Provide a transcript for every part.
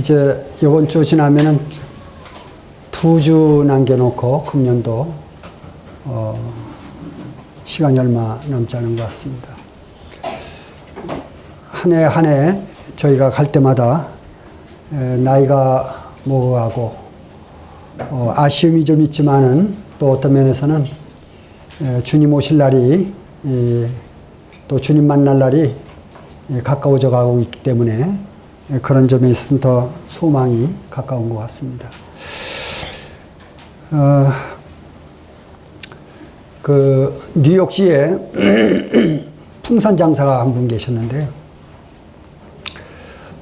이제 이번 주 지나면은 2주 남겨놓고 금년도 시간이 얼마 남지 않은 것 같습니다. 한 해 한 해 저희가 갈 때마다 나이가 먹어가고 아쉬움이 좀 있지만은 또 어떤 면에서는 주님 오실 날이 또 주님 만날 날이 가까워져 가고 있기 때문에 그런 점에 있어서 더 소망이 가까운 것 같습니다. 그 뉴욕시에 풍선 장사가 한 분 계셨는데요.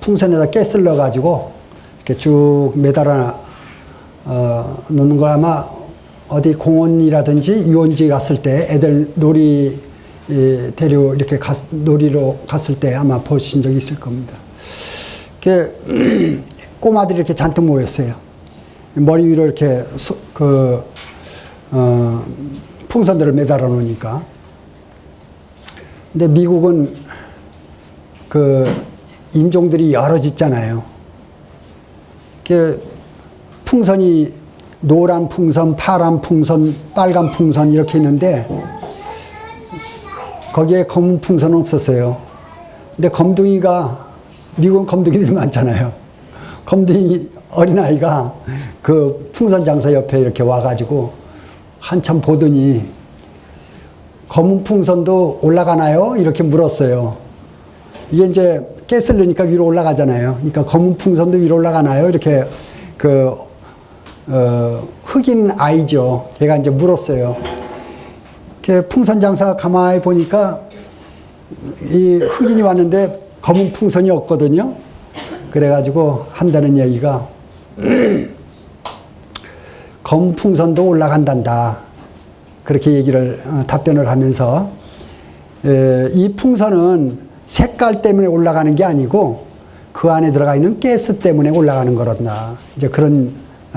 풍선에다 가스를 넣어가지고 이렇게 쭉 매달아 놓는 걸 아마 어디 공원이라든지 유원지 갔을 때 애들 놀이 데려 이렇게 놀이로 갔을 때 아마 보신 적이 있을 겁니다. 이렇게 꼬마들이 이렇게 잔뜩 모였어요. 머리 위로 이렇게 풍선들을 매달아 놓으니까. 근데 미국은 인종들이 여러 짓잖아요. 풍선이 노란 풍선, 파란 풍선, 빨간 풍선 이렇게 있는데 거기에 검은 풍선은 없었어요. 근데 미국은 검둥이들이 많잖아요. 검둥이 어린아이가 그 풍선 장사 옆에 이렇게 와가지고 한참 보더니 검은 풍선도 올라가나요? 이렇게 물었어요. 이게 이제 가스를 넣으니까 위로 올라가잖아요. 그러니까 검은 풍선도 위로 올라가나요? 이렇게 흑인 아이죠. 걔가 이제 물었어요. 이렇게 풍선 장사 가만히 보니까 이 흑인이 왔는데 검은 풍선이 없거든요. 그래가지고 한다는 얘기가 검은 풍선도 올라간단다. 그렇게 답변을 하면서 이 풍선은 색깔 때문에 올라가는 게 아니고 그 안에 들어가 있는 가스 때문에 올라가는 거란다. 이제 그런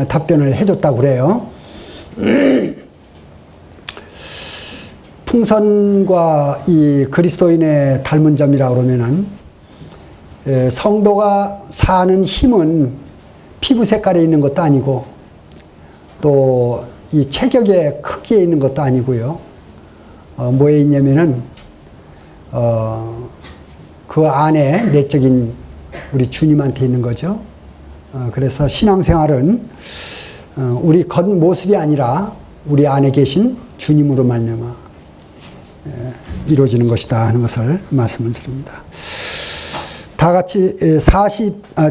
답변을 해줬다고 그래요. 풍선과 이 그리스도인의 닮은 점이라고 그러면은 성도가 사는 힘은 피부 색깔에 있는 것도 아니고 또 이 체격의 크기에 있는 것도 아니고요. 뭐에 있냐면은 그 안에 내적인 우리 주님한테 있는 거죠. 그래서 신앙생활은 우리 겉모습이 아니라 우리 안에 계신 주님으로 말미암아 이루어지는 것이다 하는 것을 말씀을 드립니다. 다 같이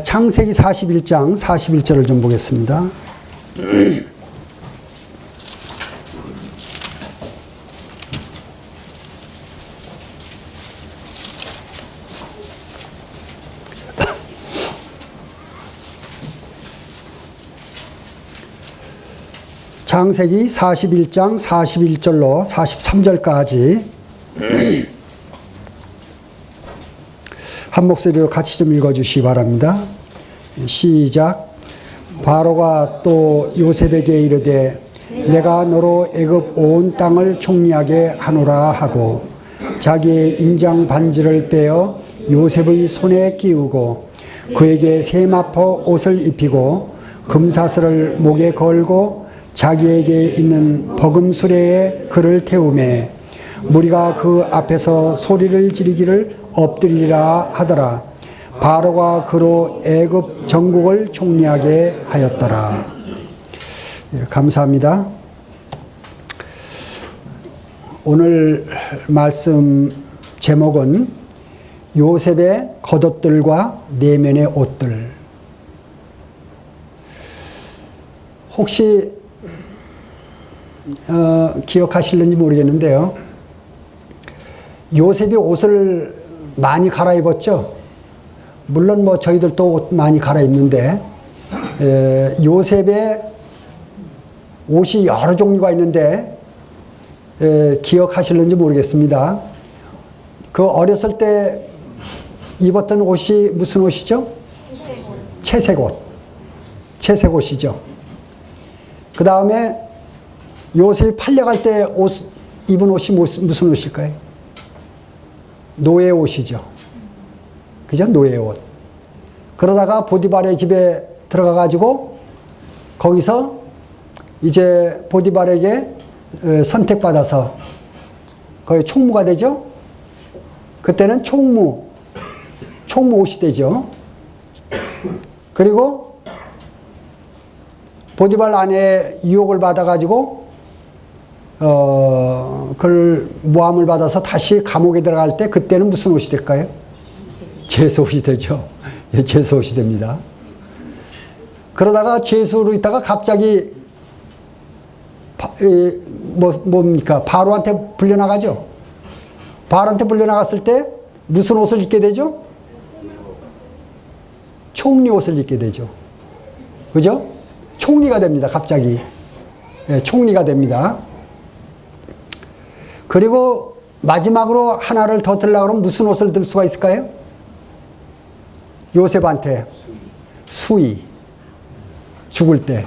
창세기 41장 41절을 좀 보겠습니다. 창세기 41장 41절로 43절까지 한 목소리로 같이 좀 읽어주시기 바랍니다. 시작. 바로가 또 요셉에게 이르되 내가 너로 애굽 온 땅을 총리하게 하노라 하고 자기의 인장 반지를 빼어 요셉의 손에 끼우고 그에게 세마포 옷을 입히고 금사슬을 목에 걸고 자기에게 있는 버금수레에 그를 태우매 무리가 그 앞에서 소리를 지르기를 엎드리리라 하더라. 바로가 그로 애굽 전국을 총리하게 하였더라. 감사합니다. 오늘 말씀 제목은 요셉의 겉옷들과 내면의 옷들. 혹시 기억하실는지 모르겠는데요. 요셉이 옷을 많이 갈아입었죠. 물론 저희들도 옷 많이 갈아입는데 요셉의 옷이 여러 종류가 있는데 기억하실는지 모르겠습니다. 그 어렸을 때 입었던 옷이 무슨 옷이죠? 채색옷. 채색옷이죠. 그 다음에 요셉이 팔려갈 때 입은 옷이 무슨 옷일까요? 노예 옷이죠. 그죠? 노예 옷. 그 그러다가 보디발의 집에 들어가 가지고 거기서 이제 보디발에게 선택받아서 거기 총무가 되죠. 그때는 총무 옷이 되죠. 그리고 보디발 아내의 유혹을 받아가지고 그걸 모함을 받아서 다시 감옥에 들어갈 때 그때는 무슨 옷이 될까요? 제수옷이 되죠. 예, 제수옷이 됩니다. 그러다가 제수로 있다가 갑자기 뭡니까? 바로한테 불려나가죠. 바로한테 불려나갔을 때 무슨 옷을 입게 되죠? 총리 옷을 입게 되죠. 그죠? 총리가 됩니다. 갑자기. 예, 총리가 됩니다. 그리고 마지막으로 하나를 더 들려고 그러면 무슨 옷을 들 수가 있을까요? 요셉한테 수의. 죽을 때.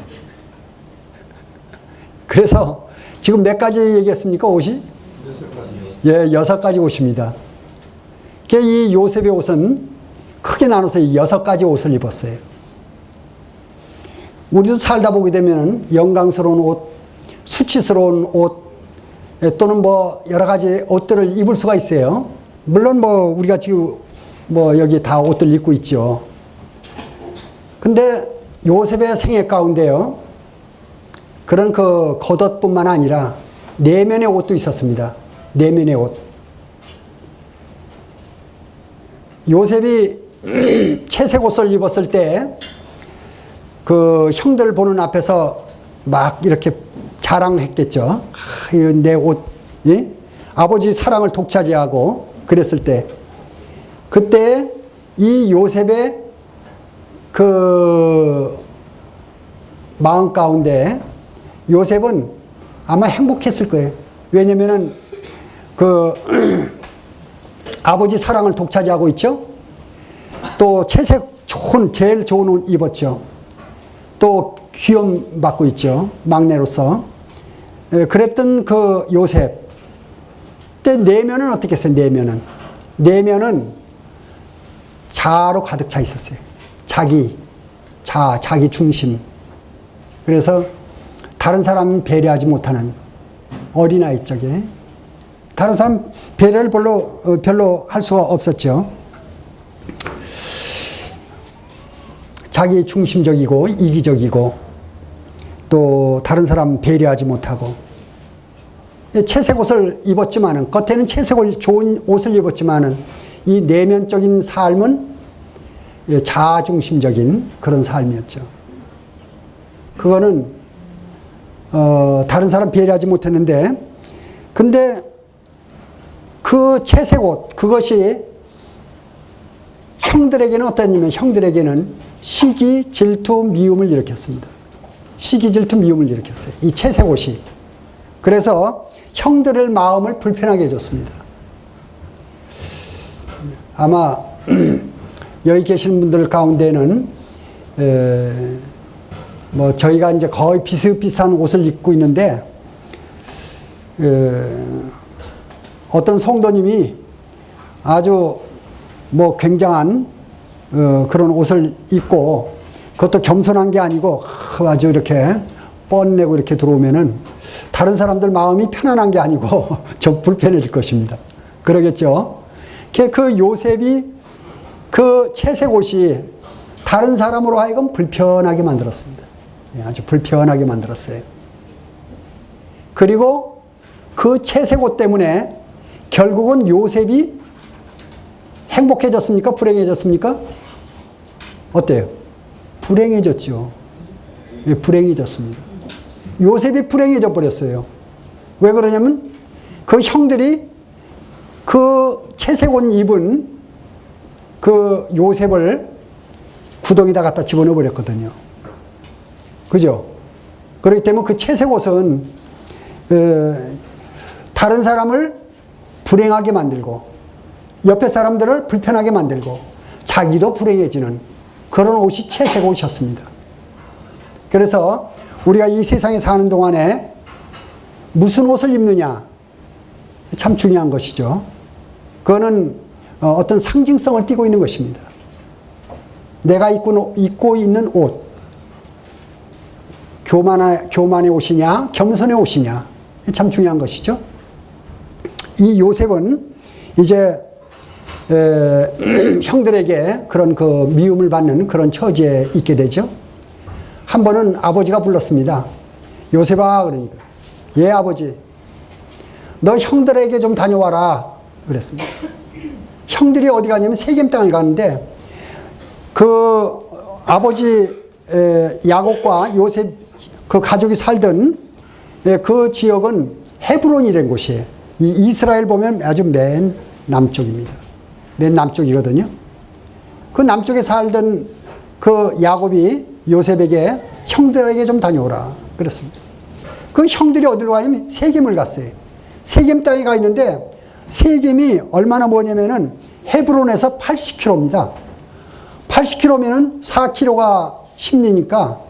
그래서 지금 몇 가지 얘기했습니까? 옷이? 6가지요. 예, 6가지 옷입니다. 이 요셉의 옷은 크게 나눠서 6가지 옷을 입었어요. 우리도 살다 보게 되면 영광스러운 옷, 수치스러운 옷, 또는 뭐 여러 가지 옷들을 입을 수가 있어요. 물론 뭐 우리가 지금 뭐 여기 다 옷들 입고 있죠. 근데 요셉의 생애 가운데요, 그런 그 겉옷뿐만 아니라 내면의 옷도 있었습니다. 내면의 옷. 요셉이 채색 옷을 입었을 때 그 형들 보는 앞에서 막 이렇게 자랑했겠죠. 내 옷, 예? 아버지 사랑을 독차지하고 그랬을 때, 그때 이 요셉의 그 마음 가운데 요셉은 아마 행복했을 거예요. 왜냐면은 그 아버지 사랑을 독차지하고 있죠. 또 채색 제일 좋은 옷 입었죠. 또 귀염 받고 있죠. 막내로서. 그랬던 그 요셉. 근데 내면은 어떻게 했어요? 내면은 자아로 가득 차 있었어요. 자기 중심. 그래서 다른 사람 배려하지 못하는 어린아이 쪽에 다른 사람 배려를 별로 할 수가 없었죠. 자기 중심적이고 이기적이고 또 다른 사람 배려하지 못하고, 채색 옷을 입었지만은, 겉에는 채색 좋은 옷을 입었지만은 이 내면적인 삶은 자아중심적인 그런 삶이었죠. 그거는 다른 사람 배려하지 못했는데, 근데 그 채색 옷, 그것이 형들에게는 어떠냐면, 형들에게는 시기, 질투, 미움을 일으켰습니다. 시기, 질투, 미움을 일으켰어요. 이 채색 옷이. 그래서 형들의 마음을 불편하게 해줬습니다. 아마 여기 계신 분들 가운데는 뭐 저희가 이제 거의 비슷비슷한 옷을 입고 있는데, 어떤 성도님이 아주 뭐 굉장한 그런 옷을 입고, 그것도 겸손한 게 아니고 아주 이렇게 뻔내고 이렇게 들어오면은 다른 사람들 마음이 편안한 게 아니고 좀 불편해질 것입니다. 그러겠죠? 그 요셉이 그 채색 옷이 다른 사람으로 하여금 불편하게 만들었습니다. 아주 불편하게 만들었어요. 그리고 그 채색 옷 때문에 결국은 요셉이 행복해졌습니까? 불행해졌습니까? 어때요? 불행해졌죠. 예, 불행해졌습니다. 요셉이 불행해져 버렸어요. 왜 그러냐면 그 형들이 그 채색 옷 입은 그 요셉을 구덩이다 갖다 집어넣어 버렸거든요. 그죠? 그렇기 때문에 그 채색 옷은 다른 사람을 불행하게 만들고 옆에 사람들을 불편하게 만들고 자기도 불행해지는 그런 옷이 채색 옷이었습니다. 그래서 우리가 이 세상에 사는 동안에 무슨 옷을 입느냐 참 중요한 것이죠. 그거는 어떤 상징성을 띠고 있는 것입니다. 내가 입고 있는 옷, 교만의 옷이냐 겸손의 옷이냐, 참 중요한 것이죠. 이 요셉은 이제 형들에게 그런 그 미움을 받는 그런 처지에 있게 되죠. 한 번은 아버지가 불렀습니다. 요셉아, 그러니까 예 아버지, 너 형들에게 좀 다녀와라 그랬습니다. 형들이 어디 가냐면 세겜 땅을 가는데 그 아버지 야곱과 요셉 그 가족이 살던 그 지역은 헤브론이라는 곳이에요. 이 이스라엘 보면 아주 맨 남쪽입니다. 맨 남쪽이거든요. 그 남쪽에 살던 그 야곱이 요셉에게 형들에게 좀 다녀오라 그랬습니다. 그 형들이 어디로 가냐면 세겜을 갔어요. 세겜 땅에 가 있는데 세겜이 얼마나 뭐냐면은 헤브론에서 80km입니다. 80km면은 4km가 10리니까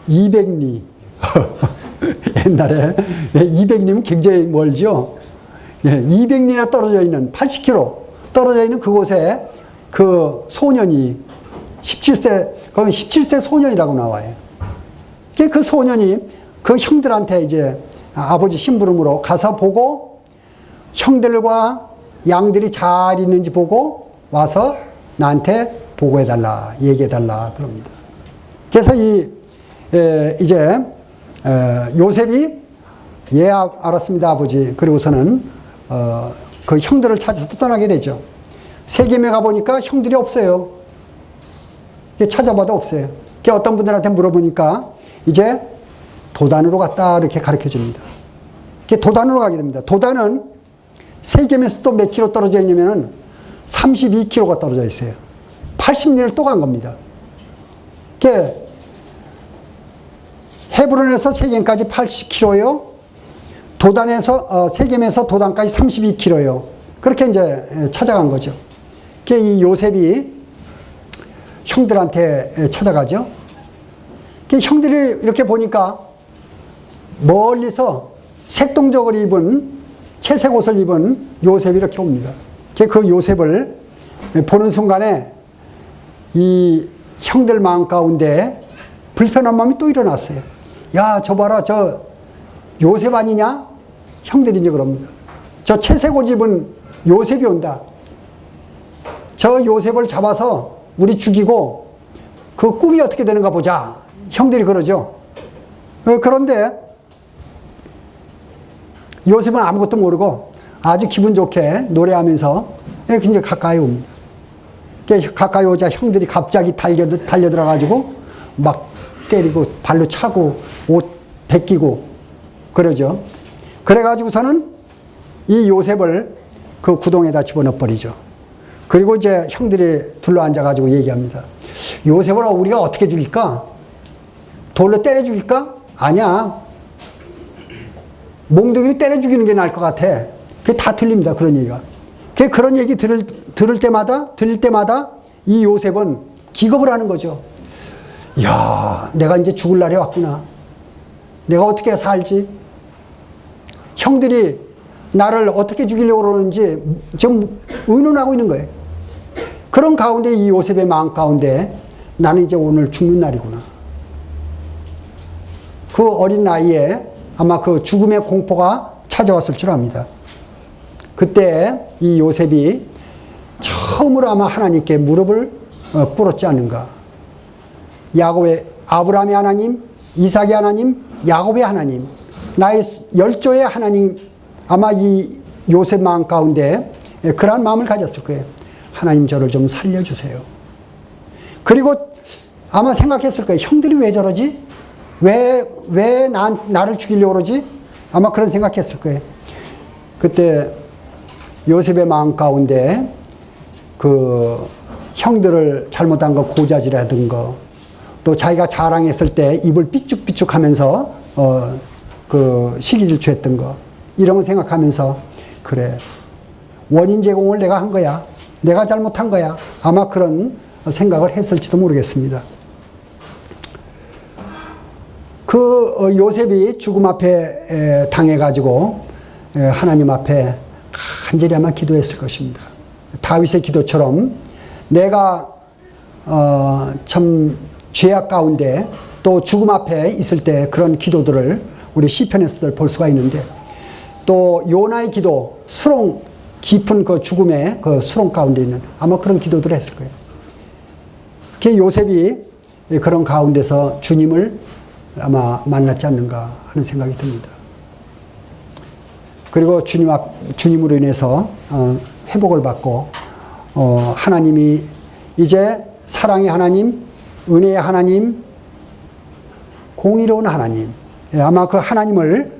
200리. 옛날에 200리면 굉장히 멀죠. 200리나 떨어져 있는 80km 떨어져 있는 그곳에 그 소년이 17세, 그러면 17세 소년이라고 나와요. 그 소년이 그 형들한테 이제 아버지 심부름으로 가서 보고 형들과 양들이 잘 있는지 보고 와서 나한테 보고해달라, 얘기해달라 그럽니다. 그래서 이제 요셉이 예 알았습니다 아버지. 그리고서는 그 형들을 찾아서 떠나게 되죠. 세겜에 가보니까 형들이 없어요. 찾아봐도 없어요. 어떤 분들한테 물어보니까 이제 도단으로 갔다 이렇게 가르쳐 줍니다. 도단으로 가게 됩니다. 도단은 세겜에서 또 몇 킬로 떨어져 있냐면은 32km가 떨어져 있어요. 80리를 또 간 겁니다. 헤브론에서 세겜까지 80km요. 세겜에서 도단까지 32km요. 그렇게 이제 찾아간 거죠. 이 요셉이 형들한테 찾아가죠. 형들이 이렇게 보니까 멀리서 색동적을 입은 채색 옷을 입은 요셉이 이렇게 옵니다. 그 요셉을 보는 순간에 이 형들 마음 가운데 불편한 마음이 또 일어났어요. 야, 저 봐라, 저 요셉 아니냐? 형들이 이제 그럽니다. 저 채색 옷 입은 요셉이 온다. 저 요셉을 잡아서 우리 죽이고 그 꿈이 어떻게 되는가 보자. 형들이 그러죠. 그런데 요셉은 아무것도 모르고 아주 기분 좋게 노래하면서 굉장히 가까이 옵니다. 가까이 오자 형들이 갑자기 달려들어가지고 막 때리고 발로 차고 옷 벗기고 그러죠. 그래가지고서는 이 요셉을 그 구덩이에다 집어넣어 버리죠. 그리고 이제 형들이 둘러앉아가지고 얘기합니다. 요셉을 우리가 어떻게 죽일까? 돌로 때려 죽일까? 아니야. 몽둥이를 때려 죽이는 게 나을 것 같아. 그게 다 틀립니다. 그런 얘기가. 그런 얘기 들을 때마다 이 요셉은 기겁을 하는 거죠. 이야, 내가 이제 죽을 날이 왔구나. 내가 어떻게 살지? 형들이 나를 어떻게 죽이려고 그러는지 지금 의논하고 있는 거예요. 그런 가운데 이 요셉의 마음 가운데 나는 이제 오늘 죽는 날이구나. 그 어린 나이에 아마 그 죽음의 공포가 찾아왔을 줄 압니다. 그때 이 요셉이 처음으로 아마 하나님께 무릎을 꿇었지 않는가. 아브라함의 하나님, 이삭의 하나님, 야곱의 하나님, 나의 열조의 하나님, 아마 이 요셉 마음 가운데 그러한 마음을 가졌을 거예요. 하나님 저를 좀 살려주세요. 그리고 아마 생각했을 거예요. 형들이 왜 저러지? 왜 나를 죽이려고 그러지? 아마 그런 생각했을 거예요. 그때 요셉의 마음 가운데 그 형들을 잘못한 거 고자질하던 거, 또 자기가 자랑했을 때 입을 삐죽삐죽 하면서 그 시기질투했던 거, 이런 걸 생각하면서 그래, 원인 제공을 내가 한 거야. 내가 잘못한 거야. 아마 그런 생각을 했을지도 모르겠습니다. 그 요셉이 죽음 앞에 당해가지고 하나님 앞에 간절히 아마 기도했을 것입니다. 다윗의 기도처럼 내가 참 죄악 가운데 또 죽음 앞에 있을 때 그런 기도들을 우리 시편에서 볼 수가 있는데, 또 요나의 기도, 수렁, 깊은 그 죽음의 그 수렁 가운데 있는 아마 그런 기도들을 했을 거예요. 그 요셉이 그런 가운데서 주님을 아마 만났지 않는가 하는 생각이 듭니다. 그리고 주님으로 인해서 회복을 받고, 하나님이 이제 사랑의 하나님, 은혜의 하나님, 공의로운 하나님, 아마 그 하나님을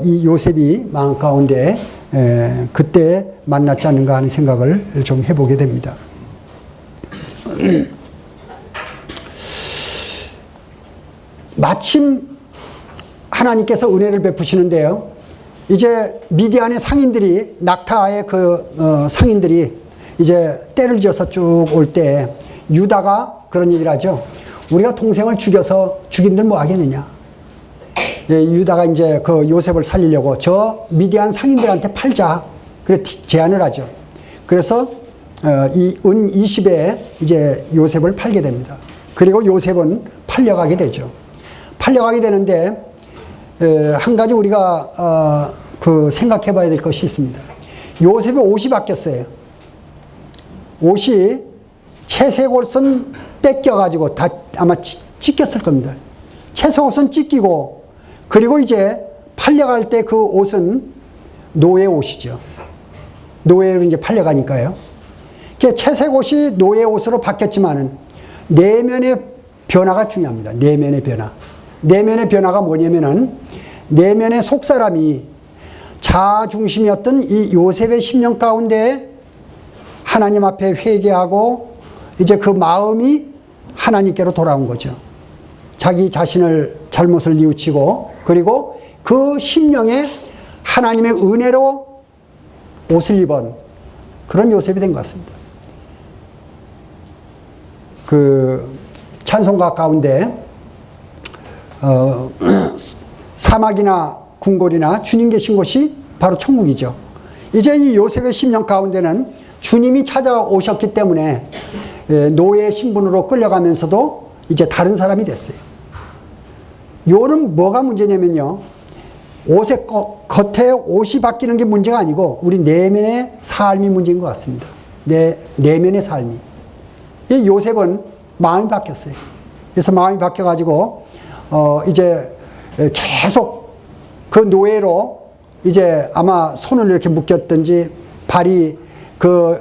이 요셉이 마음 가운데 그때 만났지 않는가 하는 생각을 좀 해보게 됩니다. 마침 하나님께서 은혜를 베푸시는데요. 이제 미디안의 상인들이, 낙타의 그 상인들이 이제 때를 지어서 쭉 올 때 유다가 그런 얘기를 하죠. 우리가 동생을 죽여서 죽인들 뭐 하겠느냐. 예, 유다가 이제 그 요셉을 살리려고 저 미디안 상인들한테 팔자. 그래 제안을 하죠. 그래서 이 은 20에 이제 요셉을 팔게 됩니다. 그리고 요셉은 팔려가게 되죠. 팔려가게 되는데 한 가지 우리가 그 생각해 봐야 될 것이 있습니다. 요셉의 옷이 바뀌었어요. 옷이 채색 옷은 뺏겨가지고 다 아마 찢겼을 겁니다. 채색 옷은 찢기고, 그리고 이제 팔려갈 때 그 옷은 노예 옷이죠. 노예로 이제 팔려가니까요. 채색 옷이 노예 옷으로 바뀌었지만은 내면의 변화가 중요합니다. 내면의 변화. 내면의 변화가 뭐냐면은, 내면의 속사람이 자아 중심이었던 이 요셉의 심령 가운데 하나님 앞에 회개하고 이제 그 마음이 하나님께로 돌아온 거죠. 자기 자신을 잘못을 뉘우치고, 그리고 그 심령에 하나님의 은혜로 옷을 입은 그런 요셉이 된 것 같습니다. 그 찬송가 가운데 사막이나 궁궐이나 주님 계신 곳이 바로 천국이죠. 이제 이 요셉의 심령 가운데는 주님이 찾아오셨기 때문에 노예 신분으로 끌려가면서도 이제 다른 사람이 됐어요. 요는 뭐가 문제냐면요, 옷의 겉에 옷이 바뀌는 게 문제가 아니고 우리 내면의 삶이 문제인 것 같습니다. 내면의 삶이. 이 요셉은 마음이 바뀌었어요. 그래서 마음이 바뀌어가지고 이제 계속 그 노예로 이제 아마 손을 이렇게 묶였든지 발이 그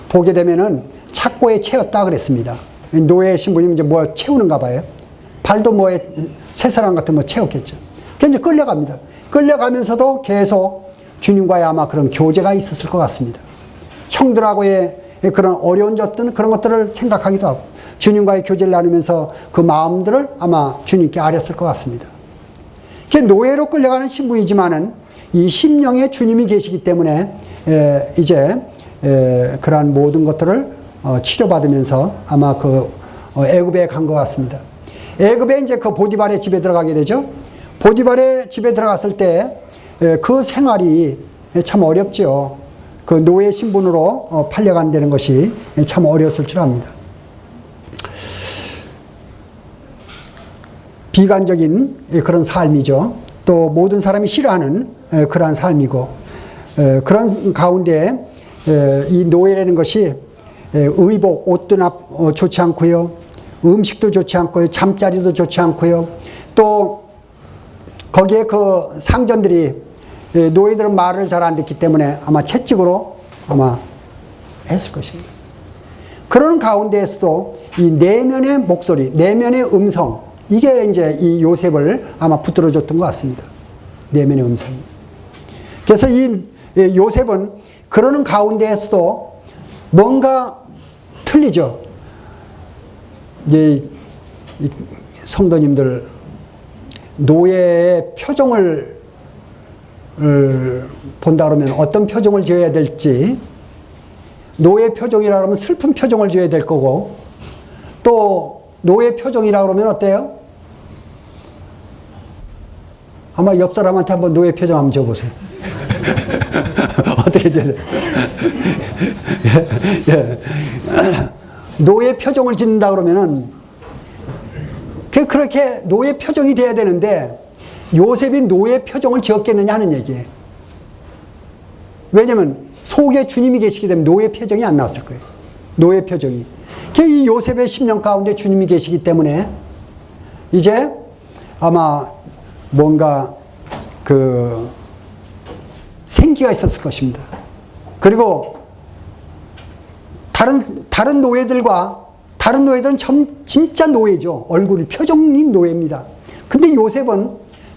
보게 되면은 착고에 채웠다 그랬습니다. 노예 신부님 이제 뭐 채우는가 봐요. 발도 뭐에 쇠사람 같은 뭐 채웠겠죠. 그래서 이제 끌려갑니다. 끌려가면서도 계속 주님과의 아마 그런 교제가 있었을 것 같습니다. 형들하고의 그런 어려운 졌던 그런 것들을 생각하기도 하고, 주님과의 교제를 나누면서 그 마음들을 아마 주님께 아렸을 것 같습니다. 노예로 끌려가는 신분이지만은 이 심령에 주님이 계시기 때문에 이제 그러한 모든 것들을 치료받으면서 아마 그 애굽에 간 것 같습니다. 애굽에 이제 그 보디발의 집에 들어가게 되죠. 보디발의 집에 들어갔을 때 그 생활이 참 어렵죠. 그 노예 신분으로 팔려간다는 것이 참 어려웠을 줄 압니다. 비관적인 그런 삶이죠. 또 모든 사람이 싫어하는 그러한 삶이고, 그런 가운데 이 노예라는 것이 의복, 옷도 좋지 않고요, 음식도 좋지 않고요, 잠자리도 좋지 않고요, 또 거기에 그 상전들이 노예들은 말을 잘 안 듣기 때문에 아마 채찍으로 아마 했을 것입니다. 그런 가운데에서도 이 내면의 목소리, 내면의 음성, 이게 이제 이 요셉을 아마 붙들어줬던 것 같습니다. 내면의 음성이. 그래서 이 요셉은 그러는 가운데에서도 뭔가 틀리죠. 이제 성도님들, 노예의 표정을 본다 그러면 어떤 표정을 지어야 될지, 노예 표정이라 그러면 슬픈 표정을 지어야 될 거고, 또 노예 표정이라 그러면 어때요? 아마 옆 사람한테 한번 노예 표정 한번 줘보세요. 어떻게 줘야 돼요? 예. 노예 표정을 짓는다 그러면은 그렇게 노예 표정이 돼야 되는데 요셉이 노예 표정을 지었겠느냐 하는 얘기예요. 왜냐면 속에 주님이 계시기 때문에 노예 표정이 안 나왔을 거예요. 노예 표정이. 이 요셉의 10년 가운데 주님이 계시기 때문에 이제 아마 뭔가 그 생기가 있었을 것입니다. 그리고 다른 노예들은 진짜 노예죠. 얼굴이 표정이 노예입니다. 근데 요셉은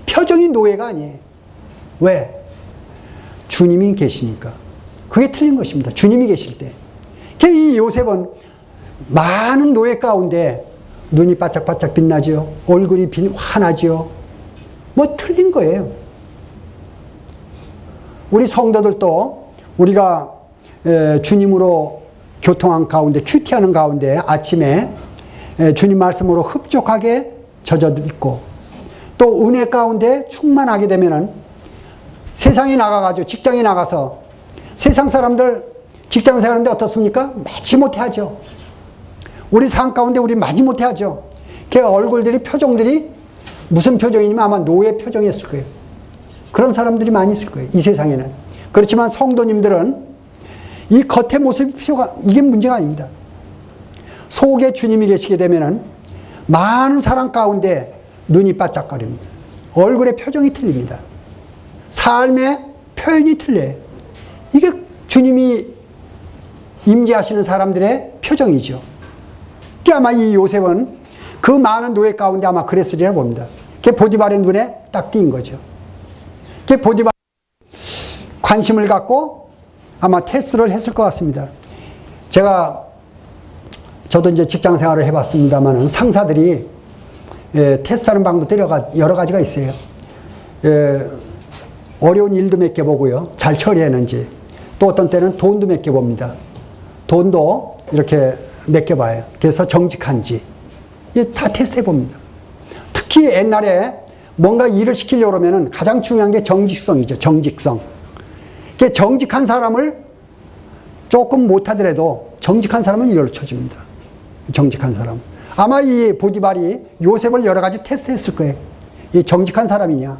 표정이 노예가 아니에요. 왜? 주님이 계시니까. 그게 틀린 것입니다. 주님이 계실 때. 이 요셉은 많은 노예 가운데 눈이 바짝바짝 빛나지요. 얼굴이 환하지요. 뭐 틀린 거예요. 우리 성도들도 우리가 주님으로 교통한 가운데, 큐티하는 가운데 아침에 주님 말씀으로 흡족하게 젖어 있고 또 은혜 가운데 충만하게 되면은 세상에 나가가지고 직장에 나가서 세상 사람들 직장 생활하는데 어떻습니까? 마지못해 하죠. 우리 삶 가운데 우리 마지못해 하죠. 그 얼굴들이 표정들이 무슨 표정이냐면 아마 노예 표정이었을 거예요. 그런 사람들이 많이 있을 거예요. 이 세상에는. 그렇지만 성도님들은 이 겉의 모습이 이게 문제가 아닙니다. 속에 주님이 계시게 되면은 많은 사람 가운데 눈이 반짝거립니다. 얼굴의 표정이 틀립니다. 삶의 표현이 틀려요. 이게 주님이 임재하시는 사람들의 표정이죠. 아마 이 요셉은 그 많은 노예 가운데 아마 그랬으리라 봅니다. 그게 보디발의 눈에 딱 띈 거죠. 그게 보디발 관심을 갖고 아마 테스트를 했을 것 같습니다. 저도 이제 직장 생활을 해봤습니다만 상사들이 테스트하는 방법들이 여러 가지가 있어요. 어려운 일도 몇 개 보고요. 잘 처리했는지. 또 어떤 때는 돈도 몇 개 봅니다. 돈도 이렇게 몇 개 봐요. 그래서 정직한지. 다 테스트해 봅니다. 특히 옛날에 뭔가 일을 시키려고 하면 가장 중요한 게 정직성이죠. 정직성. 정직한 사람을 조금 못하더라도 정직한 사람은 이걸로 쳐줍니다. 정직한 사람. 아마 이 보디발이 요셉을 여러 가지 테스트했을 거예요. 이 정직한 사람이냐,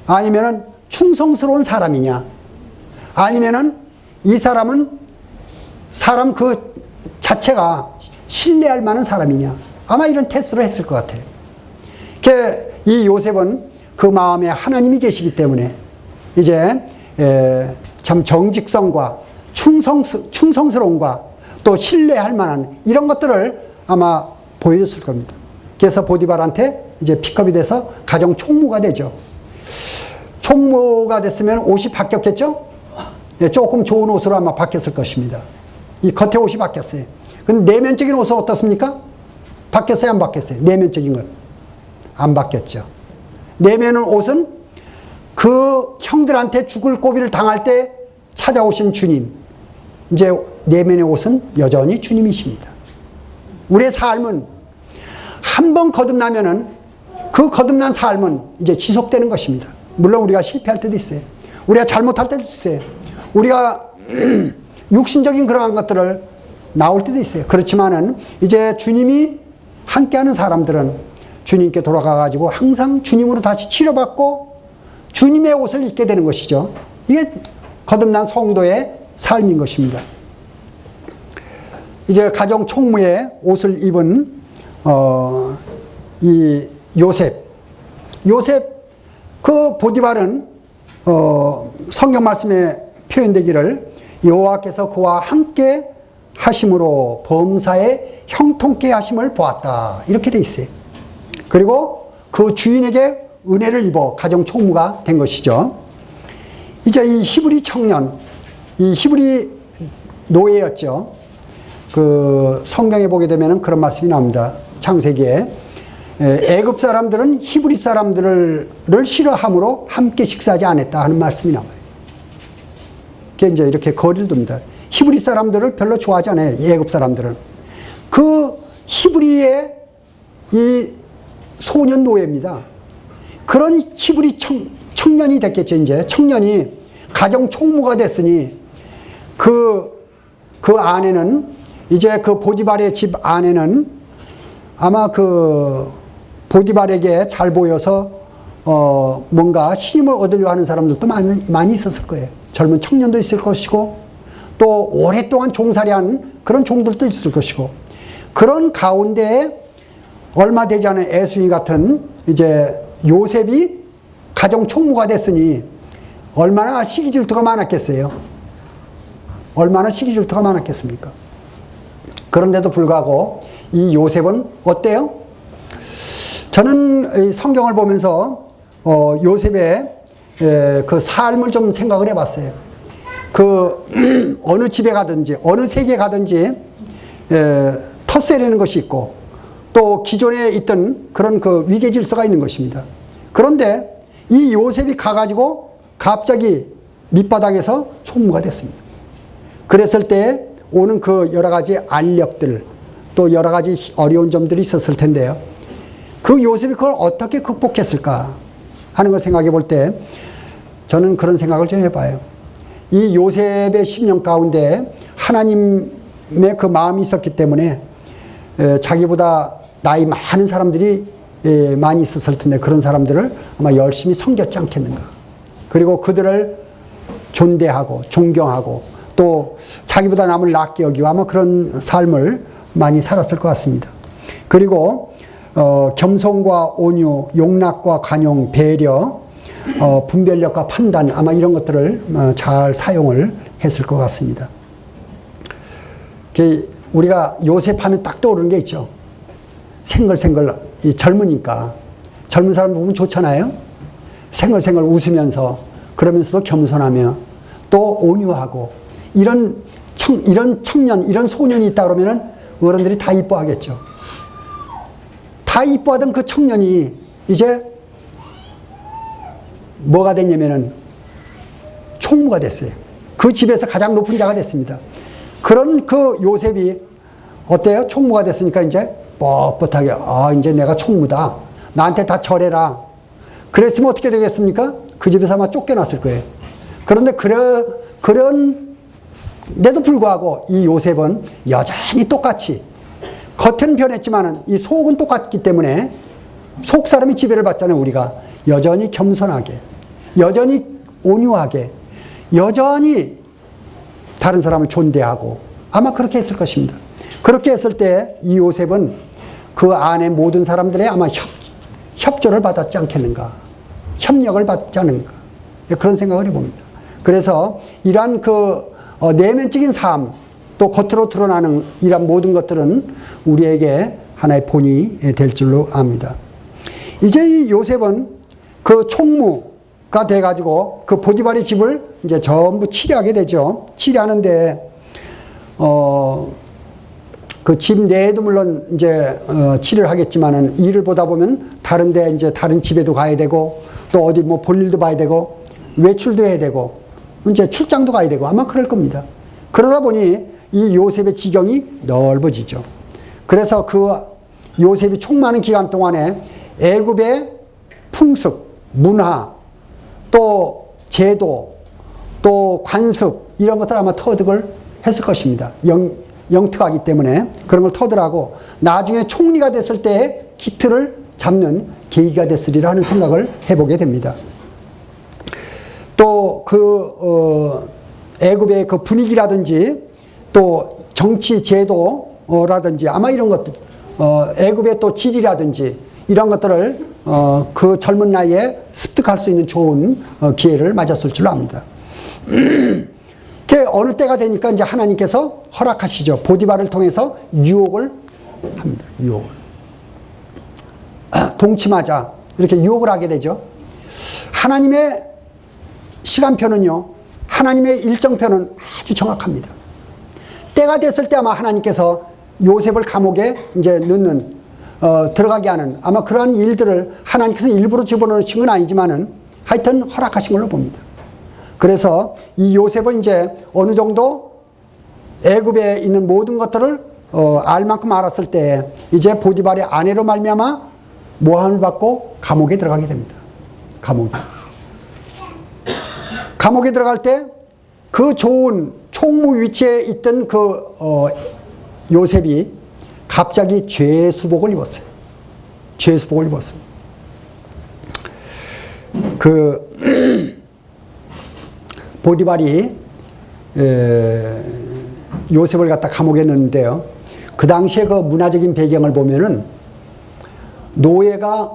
아니면은 충성스러운 사람이냐, 아니면은 이 사람은 사람 그 자체가 신뢰할 만한 사람이냐. 아마 이런 테스트를 했을 것 같아요. 이 요셉은 그 마음에 하나님이 계시기 때문에 이제 참 정직성과 충성스러움과 또 신뢰할 만한 이런 것들을 아마 보여줬을 겁니다. 그래서 보디발한테 이제 픽업이 돼서 가정 총무가 되죠. 총무가 됐으면 옷이 바뀌었겠죠? 조금 좋은 옷으로 아마 바뀌었을 것입니다. 이 겉에 옷이 바뀌었어요. 근데 내면적인 옷은 어떻습니까? 바뀌었어요, 안 바뀌었어요? 내면적인 건 안 바뀌었죠. 내면의 옷은 그 형들한테 죽을 고비를 당할 때 찾아오신 주님. 이제 내면의 옷은 여전히 주님이십니다. 우리의 삶은 한 번 거듭나면은 그 거듭난 삶은 이제 지속되는 것입니다. 물론 우리가 실패할 때도 있어요. 우리가 잘못할 때도 있어요. 우리가 육신적인 그러한 것들을 나올 때도 있어요. 그렇지만은 이제 주님이 함께하는 사람들은 주님께 돌아가가지고 항상 주님으로 다시 치료받고 주님의 옷을 입게 되는 것이죠. 이게 거듭난 성도의 삶인 것입니다. 이제 가정 총무의 옷을 입은 이 요셉 그 보디발은 성경 말씀에 표현되기를 여호와께서 그와 함께 하심으로 범사에 형통케 하심을 보았다 이렇게 돼 있어요. 그리고 그 주인에게 은혜를 입어 가정 총무가 된 것이죠. 이제 이 히브리 청년, 이 히브리 노예였죠. 그 성경에 보게 되면 그런 말씀이 나옵니다. 창세기에 애굽 사람들은 히브리 사람들을 싫어함으로 함께 식사하지 않았다 하는 말씀이 나와요. 그게 이제 이렇게 거리를 둡니다. 히브리 사람들을 별로 좋아하지 않아요. 애굽 사람들은. 그 히브리의 이 소년 노예입니다. 그런 히브리 청년이 됐겠죠. 이제 청년이 가정 총무가 됐으니 그 안에는 이제 그 보디발의 집 안에는 아마 그 보디발에게 잘 보여서 뭔가 신임을 얻으려 하는 사람들도 많이 있었을 거예요. 젊은 청년도 있을 것이고 또 오랫동안 종살이한 그런 종들도 있을 것이고 그런 가운데 얼마 되지 않은 애순이 같은 이제 요셉이 가정 총무가 됐으니 얼마나 시기 질투가 많았겠어요. 얼마나 시기 질투가 많았겠습니까? 그런데도 불구하고 이 요셉은 어때요? 저는 성경을 보면서 요셉의 그 삶을 좀 생각을 해봤어요. 그 어느 집에 가든지 어느 세계에 가든지 텃세라는 것이 있고 또 기존에 있던 그런 그 위계 질서가 있는 것입니다. 그런데 이 요셉이 가가지고 갑자기 밑바닥에서 총무가 됐습니다. 그랬을 때 오는 그 여러 가지 알력들 또 여러 가지 어려운 점들이 있었을 텐데요. 그 요셉이 그걸 어떻게 극복했을까 하는 걸 생각해 볼 때 저는 그런 생각을 좀 해봐요. 이 요셉의 10년 가운데 하나님의 그 마음이 있었기 때문에 자기보다 나이 많은 사람들이 많이 있었을 텐데 그런 사람들을 아마 열심히 섬겼지 않겠는가. 그리고 그들을 존대하고 존경하고 또 자기보다 남을 낮게 여기고 아마 그런 삶을 많이 살았을 것 같습니다. 그리고 겸손과 온유, 용납과 관용, 배려, 분별력과 판단 아마 이런 것들을 잘 사용을 했을 것 같습니다. 우리가 요셉 하면 딱 떠오르는 게 있죠. 생글생글 젊으니까 젊은 사람 보면 좋잖아요. 생글생글 웃으면서 그러면서도 겸손하며 또 온유하고 이런 청년 이런 소년이 있다 그러면은 어른들이 다 이뻐하겠죠. 다 이뻐하던 그 청년이 이제 뭐가 됐냐면은 총무가 됐어요. 그 집에서 가장 높은 자가 됐습니다. 그런 그 요셉이 어때요? 총무가 됐으니까 이제 뻣뻣하게 이제 내가 총무다. 나한테 다 절해라. 그랬으면 어떻게 되겠습니까? 그 집에서 아마 쫓겨났을 거예요. 그런데 그런데도 불구하고 이 요셉은 여전히 똑같이 겉은 변했지만은 이 속은 똑같기 때문에 속 사람이 지배를 받잖아요. 우리가 여전히 겸손하게, 여전히 온유하게, 여전히 다른 사람을 존대하고 아마 그렇게 했을 것입니다. 그렇게 했을 때 이 요셉은 그 안에 모든 사람들의 아마 협조를 받았지 않겠는가, 협력을 받지 않은가 그런 생각을 해봅니다. 그래서 이러한 그 내면적인 삶 또 겉으로 드러나는 이러한 모든 것들은 우리에게 하나의 본이 될 줄로 압니다. 이제 이 요셉은 그 총무가 돼가지고 그 보디발의 집을 이제 전부 치료하게 되죠. 치료하는데 그 집 내에도 물론 이제 치료를 하겠지만은 일을 보다 보면 다른데 이제 다른 집에도 가야 되고 또 어디 뭐 볼 일도 봐야 되고 외출도 해야 되고 이제 출장도 가야 되고 아마 그럴 겁니다. 그러다 보니 이 요셉의 지경이 넓어지죠. 그래서 그 요셉이 총무하는 기간 동안에 애굽의 풍습, 문화, 또 제도, 또 관습 이런 것들 아마 터득을 했을 것입니다. 영특하기 때문에 그런 걸 터득하고 나중에 총리가 됐을 때 기틀을 잡는 계기가 됐으리라 하는 생각을 해보게 됩니다. 또 그 애굽의 그 분위기라든지 또 정치 제도라든지 아마 이런 것들 애굽의 또 지리라든지 이런 것들을 그 젊은 나이에 습득할 수 있는 좋은 기회를 맞았을 줄로 압니다. 어느 때가 되니까 이제 하나님께서 허락하시죠. 보디발을 통해서 유혹을 합니다. 유혹을. 동침하자. 이렇게 유혹을 하게 되죠. 하나님의 시간표는요. 하나님의 일정표는 아주 정확합니다. 때가 됐을 때 아마 하나님께서 요셉을 감옥에 이제 넣는, 들어가게 하는 아마 그러한 일들을 하나님께서 일부러 집어넣으신 건 아니지만은 하여튼 허락하신 걸로 봅니다. 그래서 이 요셉은 이제 어느 정도 애굽에 있는 모든 것들을 알 만큼 알았을 때 이제 보디발의 아내로 말미암아 모함을 받고 감옥에 들어가게 됩니다. 감옥에 들어갈 때 그 좋은 총무 위치에 있던 그 요셉이 갑자기 죄수복을 입었어요. 죄수복을 입었어요. 보디발이 요셉을 갖다 감옥에 넣는데요. 그 당시에 그 문화적인 배경을 보면은 노예가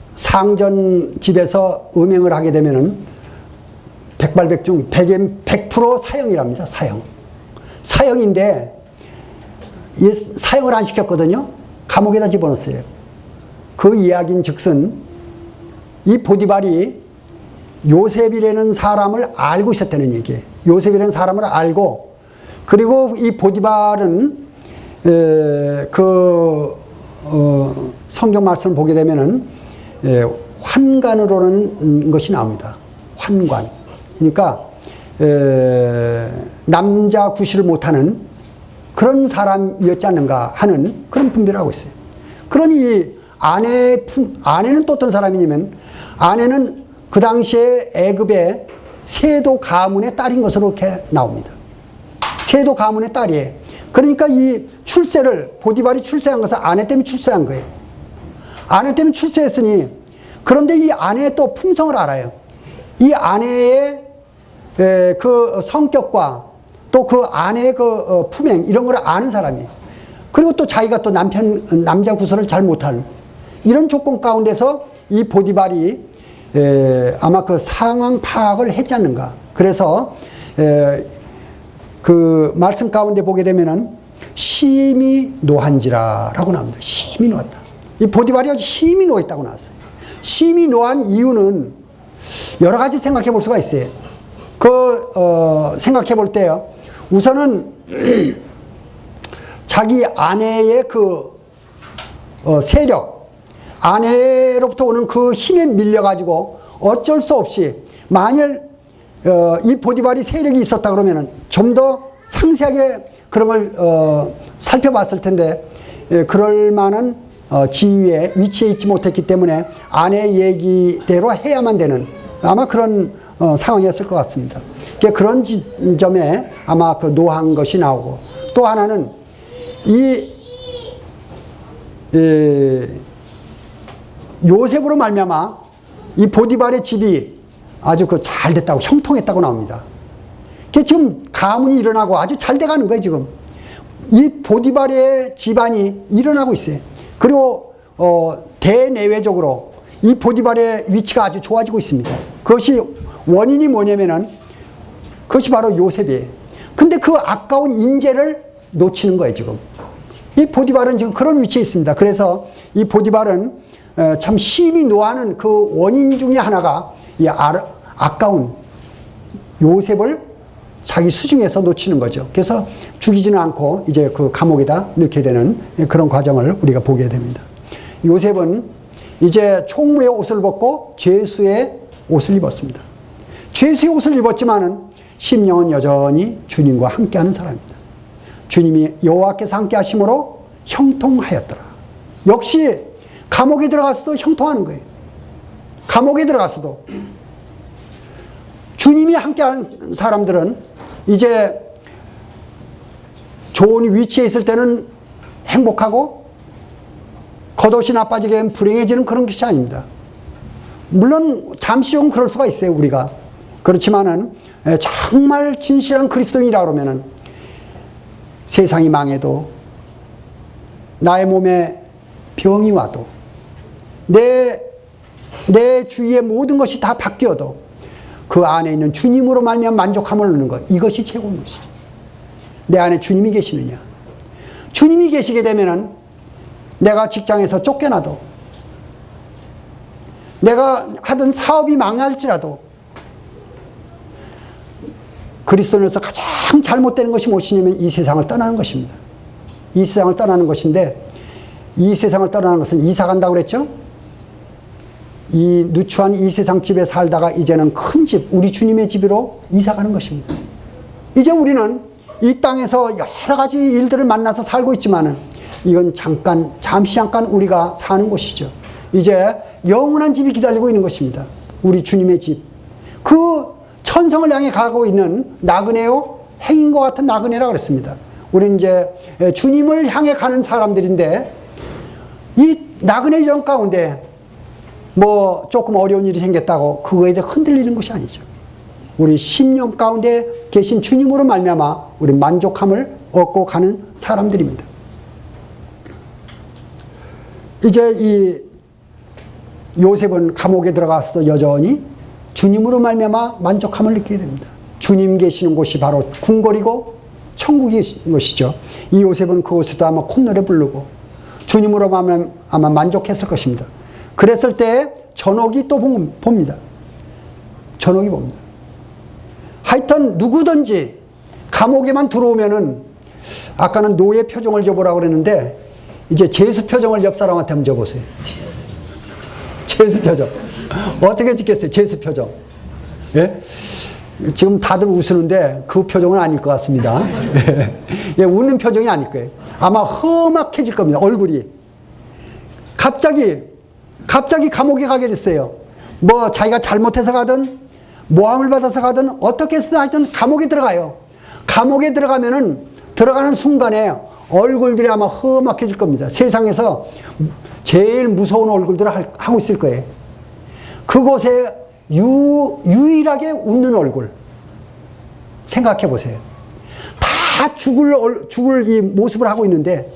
상전 집에서 음행을 하게 되면은 백발백중 100% 사형이랍니다. 사형인데 사형을 안 시켰거든요. 감옥에다 집어넣었어요. 그 이야기인 즉슨 이 보디발이 요셉이라는 사람을 알고 있었다는 얘기예요. 요셉이라는 사람을 알고, 그리고 이 보디발은 성경 말씀을 보게 되면은 환관으로는 것이 나옵니다. 환관. 그러니까 남자 구실을 못하는 그런 사람이었지 않는가 하는 그런 분별을 하고 있어요. 그러니 아내는 또 어떤 사람이냐면, 아내는 그 당시에 애굽의 세도 가문의 딸인 것으로 이렇게 나옵니다. 세도 가문의 딸이에요. 그러니까 이 출세를, 보디발이 출세한 것은 아내 때문에 출세한 거예요. 아내 때문에 출세했으니, 그런데 이 아내의 또 품성을 알아요. 이 아내의 그 성격과 또 그 아내의 그 품행, 이런 걸 아는 사람이에요. 그리고 또 자기가 또 남자 구설을 잘 못하는 이런 조건 가운데서 이 보디발이 아마 그 상황 파악을 했지 않는가. 그래서 그 말씀 가운데 보게 되면은 심히 노한지라라고 나옵니다. 심히 노했다. 이 보디발이 아주 심히 노했다고 나왔어요. 심히 노한 이유는 여러 가지 생각해 볼 수가 있어요. 생각해 볼 때요. 우선은 자기 아내의 세력, 아내로부터 오는 그 힘에 밀려가지고 어쩔 수 없이, 만일 이 보디발이 세력이 있었다 그러면은 좀 더 상세하게 그런 걸 살펴봤을 텐데, 그럴 만한 지위에 위치해 있지 못했기 때문에 아내의 얘기대로 해야만 되는 아마 그런 상황이었을 것 같습니다. 그런 점에 아마 그 노한 것이 나오고, 또 하나는 요셉으로 말미암아 이 보디발의 집이 아주 잘 됐다고, 형통했다고 나옵니다. 지금 가문이 일어나고 아주 잘 돼가는 거예요. 지금 이 보디발의 집안이 일어나고 있어요. 그리고 대내외적으로 이 보디발의 위치가 아주 좋아지고 있습니다. 그것이 원인이 뭐냐면은 그것이 바로 요셉이에요. 근데 그 아까운 인재를 놓치는 거예요. 지금 이 보디발은 지금 그런 위치에 있습니다. 그래서 이 보디발은 참 심히 노하는 그 원인 중에 하나가 이 아까운 요셉을 자기 수중에서 놓치는 거죠. 그래서 죽이지는 않고 이제 그 감옥에다 넣게 되는 그런 과정을 우리가 보게 됩니다. 요셉은 이제 총무의 옷을 벗고 죄수의 옷을 입었습니다. 죄수의 옷을 입었지만은 심령은 여전히 주님과 함께하는 사람입니다. 주님이 여호와께서 함께하심으로 형통하였더라. 역시 감옥에 들어가서도 형통하는 거예요. 감옥에 들어가서도 주님이 함께하는 사람들은 이제 좋은 위치에 있을 때는 행복하고 겉옷이 나빠지게 되면 불행해지는 그런 것이 아닙니다. 물론 잠시는 그럴 수가 있어요, 우리가. 그렇지만은 정말 진실한 그리스도인이라 그러면은 세상이 망해도, 나의 몸에 병이 와도, 내 주위의 모든 것이 다 바뀌어도 그 안에 있는 주님으로 말미암아 만족함을 얻는 것, 이것이 최고인 것이죠. 내 안에 주님이 계시느냐. 주님이 계시게 되면은 내가 직장에서 쫓겨나도, 내가 하던 사업이 망할지라도, 그리스도인으로서 가장 잘못되는 것이 무엇이냐면 이 세상을 떠나는 것입니다. 이 세상을 떠나는 것인데, 이 세상을 떠나는 것은 이사 간다고 그랬죠? 이 누추한 이 세상 집에 살다가 이제는 큰 집, 우리 주님의 집으로 이사 가는 것입니다. 이제 우리는 이 땅에서 여러 가지 일들을 만나서 살고 있지만은 이건 잠시 잠깐 우리가 사는 곳이죠. 이제 영원한 집이 기다리고 있는 것입니다. 우리 주님의 집. 그 천성을 향해 가고 있는 나그네요, 행인과 같은 나그네라고 그랬습니다. 우리 이제 주님을 향해 가는 사람들인데, 이 나그네 정 가운데 뭐 조금 어려운 일이 생겼다고 그거에 대해 흔들리는 것이 아니죠. 우리 심령 가운데 계신 주님으로 말미암아 우리 만족함을 얻고 가는 사람들입니다. 이제 이 요셉은 감옥에 들어가서도 여전히 주님으로 말미암아 만족함을 느끼게 됩니다. 주님 계시는 곳이 바로 궁궐이고 천국이 계신 것이죠. 이 요셉은 그곳에도 아마 콧노래 부르고 주님으로 말미암아 아마 만족했을 것입니다. 그랬을 때 전옥이 또 봅니다. 전옥이 봅니다. 하여튼 누구든지 감옥에만 들어오면은, 아까는 노예 표정을 줘보라고 그랬는데 이제 제수 표정을 옆 사람한테 한번 줘보세요. 제수 표정. 어떻게 찍겠어요? 제수 표정. 예? 지금 다들 웃으는데 그 표정은 아닐 것 같습니다. 예, 웃는 표정이 아닐 거예요. 아마 험악해질 겁니다. 얼굴이. 갑자기 감옥에 가게 됐어요. 뭐 자기가 잘못해서 가든 모함을 받아서 가든 어떻게 해서든 하여튼 감옥에 들어가요. 감옥에 들어가면은 들어가는 순간에 얼굴들이 아마 험악해질 겁니다. 세상에서 제일 무서운 얼굴들을 하고 있을 거예요. 그곳에 유일하게 웃는 얼굴 생각해 보세요. 다 죽을 이 모습을 하고 있는데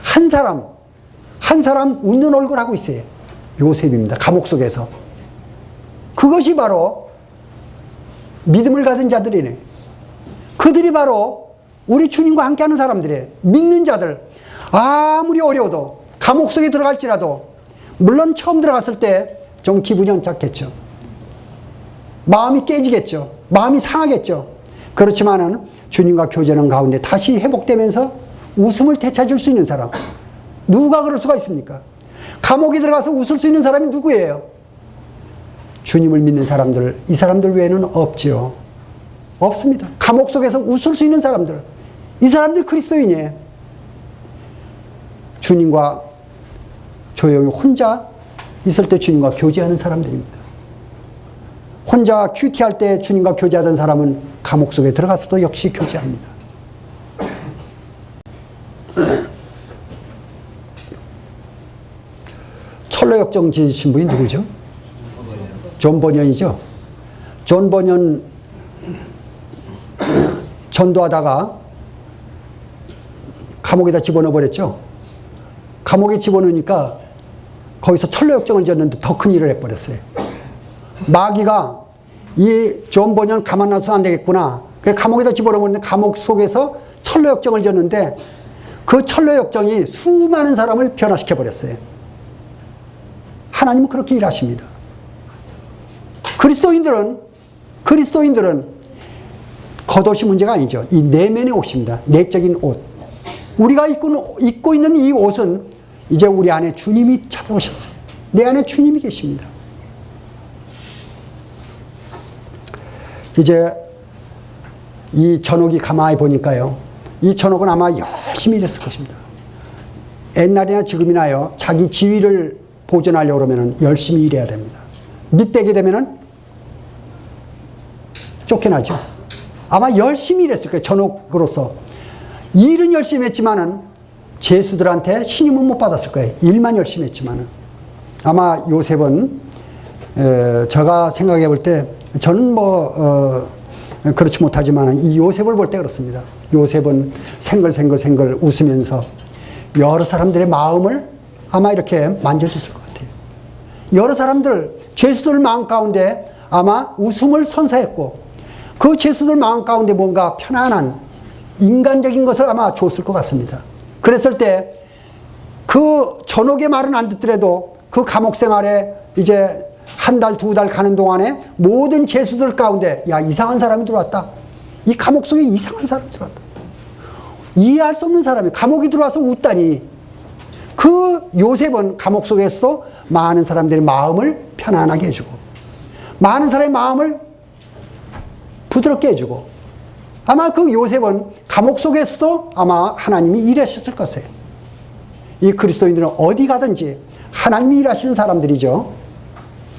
한 사람 웃는 얼굴 하고 있어요. 요셉입니다. 감옥 속에서. 그것이 바로 믿음을 가진 자들이네. 그들이 바로 우리 주님과 함께하는 사람들이에요. 믿는 자들. 아무리 어려워도 감옥 속에 들어갈지라도 물론 처음 들어갔을 때 좀 기분이 언짢겠죠. 마음이 깨지겠죠. 마음이 상하겠죠. 그렇지만은 주님과 교제하는 가운데 다시 회복되면서 웃음을 되찾을 수 있는 사람. 누가 그럴 수가 있습니까? 감옥에 들어가서 웃을 수 있는 사람이 누구예요? 주님을 믿는 사람들, 이 사람들 외에는 없지요. 없습니다. 감옥 속에서 웃을 수 있는 사람들, 이 사람들 그리스도인이에요. 주님과 조용히 혼자 있을 때 주님과 교제하는 사람들입니다. 혼자 큐티할 때 주님과 교제하던 사람은 감옥 속에 들어가서도 역시 교제합니다. 철로역정 지으신 분이 누구죠? 존 버년이죠. 존 버년 전도하다가 감옥에다 집어넣어 버렸죠. 감옥에 집어넣으니까 거기서 철로역정을 지었는데 더 큰 일을 해버렸어요. 마귀가 이 존 버년 가만 놔둬서 안 되겠구나. 그래서 감옥에다 집어넣었는데 감옥 속에서 철로역정을 지었는데 그 철로역정이 수많은 사람을 변화시켜 버렸어요. 하나님은 그렇게 일하십니다. 그리스도인들은 겉옷이 문제가 아니죠. 이 내면의 옷입니다. 내적인 옷. 우리가 입고 있는 이 옷은 이제 우리 안에 주님이 찾아오셨어요. 내 안에 주님이 계십니다. 이제 이 전옥이 가만히 보니까요. 이 전옥은 아마 열심히 일했을 것입니다. 옛날이나 지금이나요. 자기 지위를 보존하려고 그러면 열심히 일해야 됩니다. 밑배게 되면은 쫓겨나죠. 아마 열심히 일했을 거예요. 전옥으로서. 일은 열심히 했지만은 제수들한테 신임은 못 받았을 거예요. 일만 열심히 했지만은. 아마 요셉은 제가 생각해 볼 때 저는 그렇지 못하지만 이 요셉을 볼 때 그렇습니다. 요셉은 생글생글 웃으면서 여러 사람들의 마음을 아마 이렇게 만져줬을 것 같아요. 여러 사람들, 죄수들 마음 가운데 아마 웃음을 선사했고 그 죄수들 마음 가운데 뭔가 편안한 인간적인 것을 아마 줬을 것 같습니다. 그랬을 때 그 전옥의 말은 안 듣더라도 그 감옥 생활에 이제 한 달, 두 달 가는 동안에 모든 죄수들 가운데 야, 이상한 사람이 들어왔다. 이 감옥 속에 이상한 사람이 들어왔다. 이해할 수 없는 사람이 감옥에 들어와서 웃다니. 그 요셉은 감옥 속에서도 많은 사람들의 마음을 편안하게 해주고 많은 사람의 마음을 부드럽게 해주고 아마 그 요셉은 감옥 속에서도 아마 하나님이 일하셨을 것이에요. 이 그리스도인들은 어디 가든지 하나님이 일하시는 사람들이죠.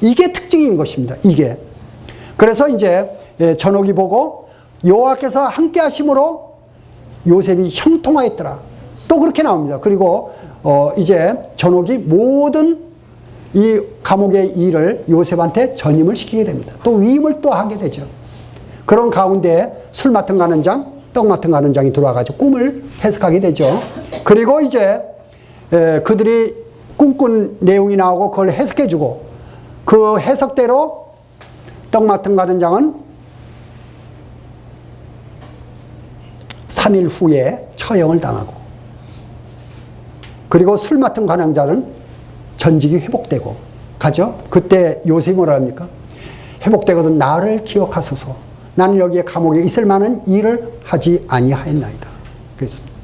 이게 특징인 것입니다. 이게. 그래서 이제 전옥이 보고 여호와께서 함께 하심으로 요셉이 형통하였더라. 또 그렇게 나옵니다. 그리고 이제 전옥이 모든 이 감옥의 일을 요셉한테 전임을 시키게 됩니다. 또 위임을 또 하게 되죠. 그런 가운데 술 맡은 가는 장, 떡 맡은 가는 장이 들어와가지고 꿈을 해석하게 되죠. 그리고 이제 그들이 꿈꾼 내용이 나오고 그걸 해석해주고 그 해석대로 떡 맡은 가는 장은 3일 후에 처형을 당하고 그리고 술 맡은 관양자는 전직이 회복되고 가죠. 그때 요셉이 뭐라 합니까? 회복되거든 나를 기억하소서. 나는 여기에 감옥에 있을 만한 일을 하지 아니하였나이다. 그랬습니다.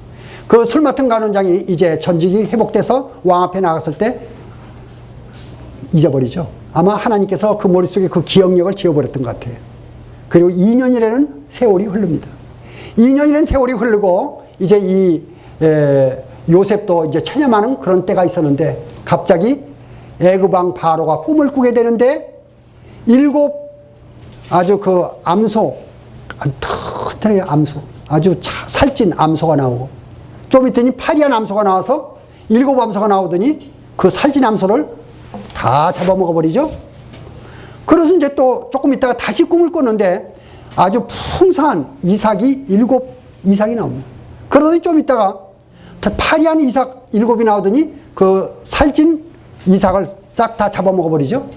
그 술 맡은 관원장이 이제 전직이 회복돼서 왕 앞에 나갔을 때 잊어버리죠. 아마 하나님께서 그 머릿속에 그 기억력을 지워버렸던 것 같아요. 그리고 2년이라는 세월이 흐릅니다. 2년이라는 세월이 흐르고 이제 이 요셉도 이제 체념하는 그런 때가 있었는데 갑자기 애굽 왕 바로가 꿈을 꾸게 되는데 7 아주 그 암소, 튼튼하게 암소, 아주 살찐 암소가 나오고 좀 있더니 파리한 암소가 나와서 7 암소가 나오더니 그 살찐 암소를 다 잡아먹어버리죠. 그래서 이제 또 조금 있다가 다시 꿈을 꿨는데 아주 풍성한 이삭이 7 이삭이 나옵니다. 그러더니 좀 있다가 파리한 이삭 7이 나오더니 그 살찐 이삭을 싹 다 잡아먹어버리죠.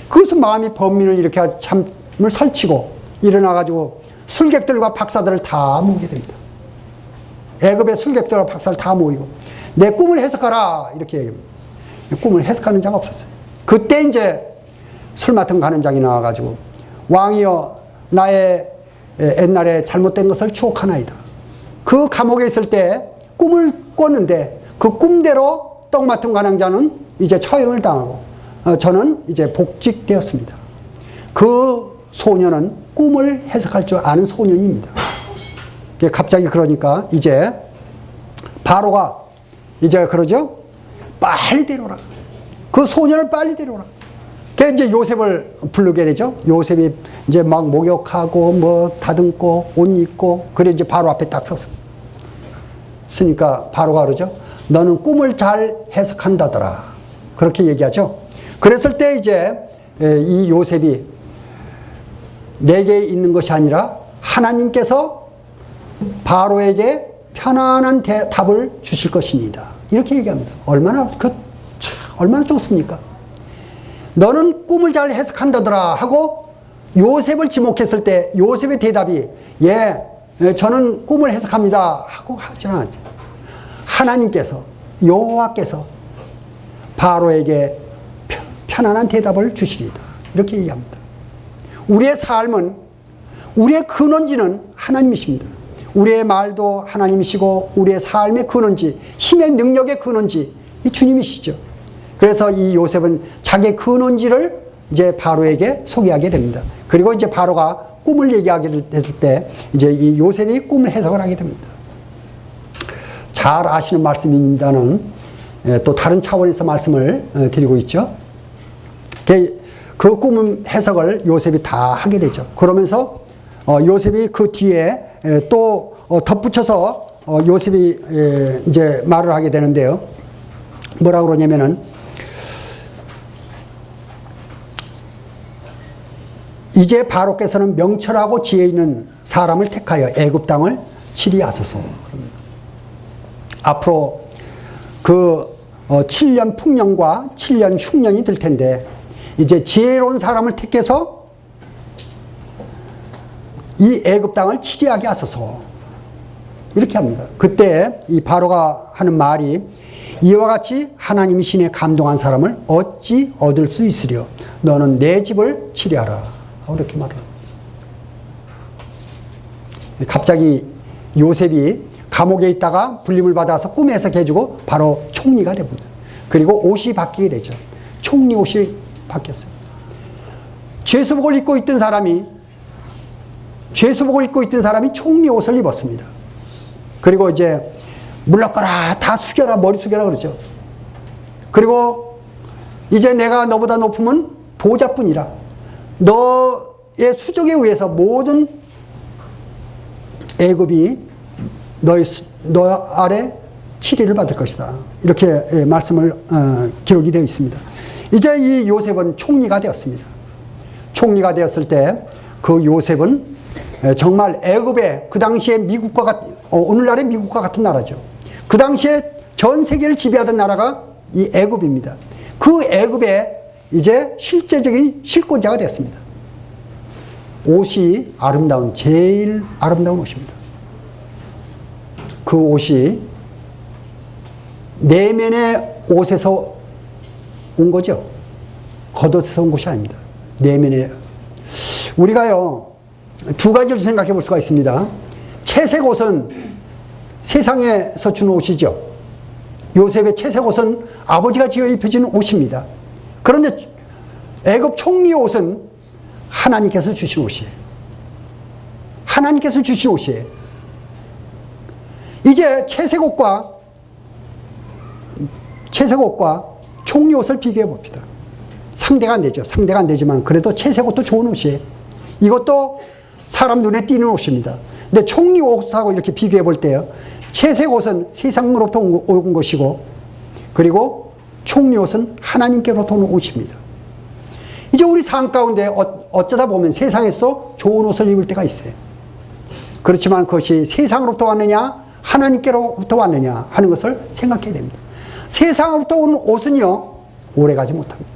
그것은 마음이 범민을 이렇게 잠을 설치고 일어나가지고 술객들과 박사들을 다 모으게 됩니다. 애굽의 술객들과 박사를 다 모이고 내 꿈을 해석하라 이렇게 얘기합니다. 꿈을 해석하는 자가 없었어요. 그때 이제 술 맡은 가는 장이 나와가지고 왕이여 나의 옛날에 잘못된 것을 추억하나이다. 그 감옥에 있을 때 꿈을 꿨는데 그 꿈대로 떡 맡은 관양자는 이제 처형을 당하고 저는 이제 복직되었습니다. 그 소년은 꿈을 해석할 줄 아는 소년입니다. 갑자기 그러니까 이제 바로가 이제 그러죠. 빨리 데려오라. 그 소년을 빨리 데려오라. 그 이제 요셉을 부르게 되죠. 요셉이 이제 막 목욕하고 뭐 다듬고 옷 입고 그래 이제 바로 앞에 딱 섰습니다. 쓰니까 바로가 그러죠. 너는 꿈을 잘 해석한다더라. 그렇게 얘기하죠. 그랬을 때 이제 이 요셉이 내게 있는 것이 아니라 하나님께서 바로에게 편안한 답을 주실 것입니다. 이렇게 얘기합니다. 얼마나 좋습니까? 너는 꿈을 잘 해석한다더라 하고 요셉을 지목했을 때 요셉의 대답이 저는 꿈을 해석합니다 하고 하지 않았죠. 하나님께서 여호와께서 바로에게 편안한 대답을 주시리이다. 이렇게 얘기합니다. 우리의 삶은 우리의 근원지는 하나님이십니다. 우리의 말도 하나님이시고 우리의 삶의 근원지, 힘의 능력의 근원지 이 주님이시죠. 그래서 이 요셉은 자기의 근원지를 이제 바로에게 소개하게 됩니다. 그리고 이제 바로가 꿈을 얘기하게 됐을 때 이제 이 요셉이 꿈을 해석을 하게 됩니다. 잘 아시는 말씀입니다는 또 다른 차원에서 말씀을 드리고 있죠. 그 꿈 해석을 요셉이 다 하게 되죠. 그러면서 요셉이 그 뒤에 또 덧붙여서 요셉이 이제 말을 하게 되는데요. 뭐라고 그러냐면은 이제 바로께서는 명철하고 지혜 있는 사람을 택하여 애굽 땅을 치리하소서. 앞으로 그 7년 풍년과 7년 흉년이 들 텐데 이제 지혜로운 사람을 택해서 이 애굽 땅을 치리하게 하소서. 이렇게 합니다. 그때 이 바로가 하는 말이 이와 같이 하나님이 신에 감동한 사람을 어찌 얻을 수 있으려 너는 내 집을 치리하라. 이렇게 말을 합니다. 갑자기 요셉이 감옥에 있다가 불림을 받아서 꿈에 해석해주고 바로 총리가 됩니다. 그리고 옷이 바뀌게 되죠. 총리 옷이 바뀌었어요. 죄수복을 입고 있던 사람이 총리 옷을 입었습니다. 그리고 이제 물러거라, 다 숙여라, 머리 숙여라 그러죠. 그리고 이제 내가 너보다 높으면 보좌뿐이라. 너의 수족에 의해서 모든 애굽이 너 아래 치리를 받을 것이다. 이렇게 말씀을 기록이 되어 있습니다. 이제 이 요셉은 총리가 되었습니다. 총리가 되었을 때 그 요셉은 정말 애굽의 그 당시에 오늘날의 미국과 같은 나라죠. 그 당시에 전 세계를 지배하던 나라가 이 애굽입니다. 그 애굽의 이제 실제적인 실권자가 됐습니다. 옷이 제일 아름다운 옷입니다. 그 옷이 내면의 옷에서 온 거죠. 겉옷에서 온 것이 아닙니다. 내면의. 우리가요, 두 가지를 생각해 볼 수가 있습니다. 채색 옷은 세상에서 준 옷이죠. 요셉의 채색 옷은 아버지가 지어 입혀준 옷입니다. 그런데 애굽 총리의 옷은 하나님께서 주신 옷이에요. 하나님께서 주신 옷이에요. 이제 채색 옷과 총리 옷을 비교해 봅시다. 상대가 안 되죠. 상대가 안 되지만 그래도 채색 옷도 좋은 옷이에요. 이것도 사람 눈에 띄는 옷입니다. 근데 총리 옷하고 이렇게 비교해 볼 때요, 채색 옷은 세상으로부터 온 것이고, 그리고 총리 옷은 하나님께로부터 온 옷입니다. 이제 우리 삶 가운데 어쩌다 보면 세상에서도 좋은 옷을 입을 때가 있어요. 그렇지만 그것이 세상으로부터 왔느냐 하나님께로부터 왔느냐 하는 것을 생각해야 됩니다. 세상으로부터 온 옷은요, 오래가지 못합니다.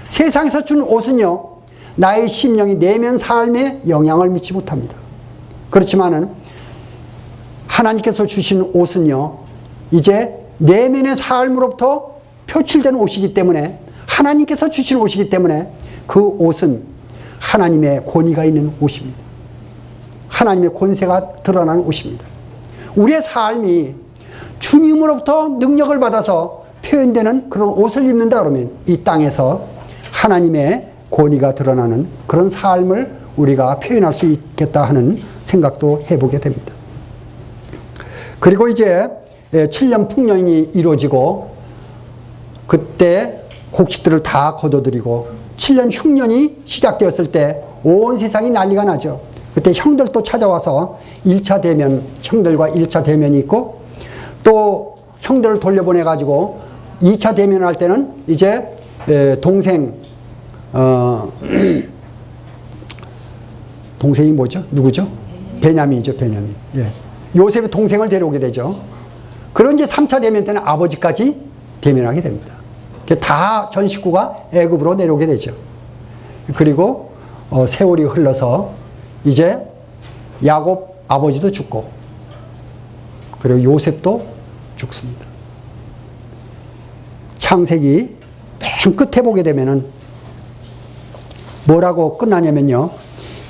세상에서 준 옷은요, 나의 심령이 내면 삶에 영향을 미치지 못합니다. 그렇지만은 하나님께서 주신 옷은요, 이제 내면의 삶으로부터 표출된 옷이기 때문에, 하나님께서 주신 옷이기 때문에 그 옷은 하나님의 권위가 있는 옷입니다. 하나님의 권세가 드러나는 옷입니다. 우리의 삶이 주님으로부터 능력을 받아서 표현되는 그런 옷을 입는다 그러면 이 땅에서 하나님의 권위가 드러나는 그런 삶을 우리가 표현할 수 있겠다 하는 생각도 해보게 됩니다. 그리고 이제 7년 풍년이 이루어지고 그때 곡식들을 다 거둬들이고 7년 흉년이 시작되었을 때 온 세상이 난리가 나죠. 그때 형들도 찾아와서 1차 대면, 형들과 1차 대면이 있고, 또 형들을 돌려보내가지고 2차 대면을 할 때는 이제 동생, 동생이 뭐죠? 누구죠? 베냐민이죠, 베냐민. 예. 요셉의 동생을 데려오게 되죠. 그런 이제 3차 대면 때는 아버지까지 대면하게 됩니다. 다 전 식구가 애굽으로 내려오게 되죠. 그리고 세월이 흘러서 이제 야곱 아버지도 죽고, 그리고 요셉도 죽습니다. 창세기 맨 끝에 보게 되면은 뭐라고 끝나냐면요,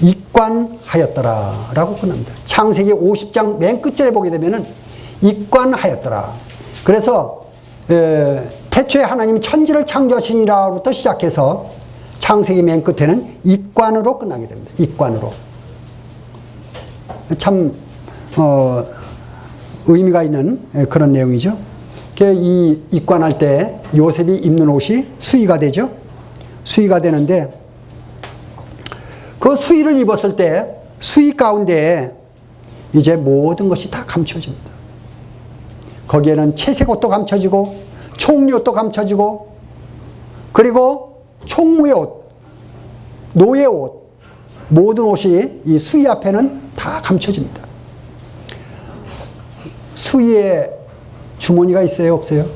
입관하였더라 라고 끝납니다. 창세기 50장 맨 끝절에 보게 되면은 입관하였더라. 그래서 태초에 하나님이 천지를 창조하시니라부터 시작해서 창세기 맨 끝에는 입관으로 끝나게 됩니다. 입관으로. 참 의미가 있는 그런 내용이죠. 이 입관할 때 요셉이 입는 옷이 수의가 되죠. 수의가 되는데 그 수의를 입었을 때 수의 가운데 이제 모든 것이 다 감춰집니다. 거기에는 채색 옷도 감춰지고 총리 옷도 감춰지고, 그리고 총무의 옷, 노예 옷, 모든 옷이 이 수의 앞에는 다 감춰집니다. 수의에 주머니가 있어요, 없어요?